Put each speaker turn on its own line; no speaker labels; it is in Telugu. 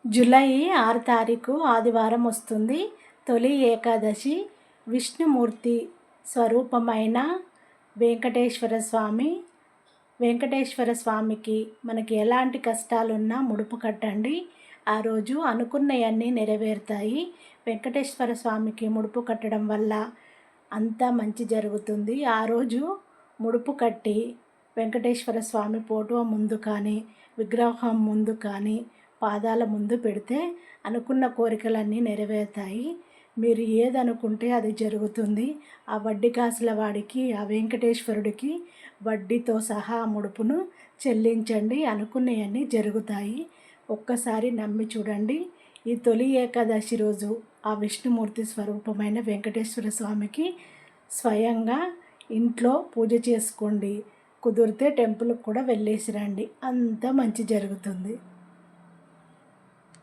జూలై 6 తారీఖు ఆదివారం వస్తుంది. తొలి ఏకాదశి. విష్ణుమూర్తి స్వరూపమైన వెంకటేశ్వర స్వామికి మనకి ఎలాంటి కష్టాలున్నా ముడుపు కట్టండి. ఆ రోజు అనుకున్నవన్నీ నెరవేరుతాయి. వెంకటేశ్వర స్వామికి ముడుపు కట్టడం వల్ల అంతా మంచి జరుగుతుంది. ఆ రోజు ముడుపు కట్టి వెంకటేశ్వర స్వామి ఫోటో ముందు కానీ, విగ్రహం ముందు కానీ, పాదాల ముందు పెడితే అనుకున్న కోరికలన్నీ నెరవేరుతాయి. మీరు ఏదనుకుంటే అది జరుగుతుంది. ఆ వడ్డీ కాసుల వాడికి, ఆ వెంకటేశ్వరుడికి వడ్డీతో సహా ముడుపును చెల్లించండి. అనుకున్నవన్నీ జరుగుతాయి. ఒక్కసారి నమ్మి చూడండి. ఈ తొలి ఏకాదశి రోజు ఆ విష్ణుమూర్తి స్వరూపమైన వెంకటేశ్వర స్వామికి స్వయంగా ఇంట్లో పూజ చేసుకోండి. కుదిరితే టెంపుల్కి కూడా వెళ్ళేసి రండి. అంతా మంచి జరుగుతుంది.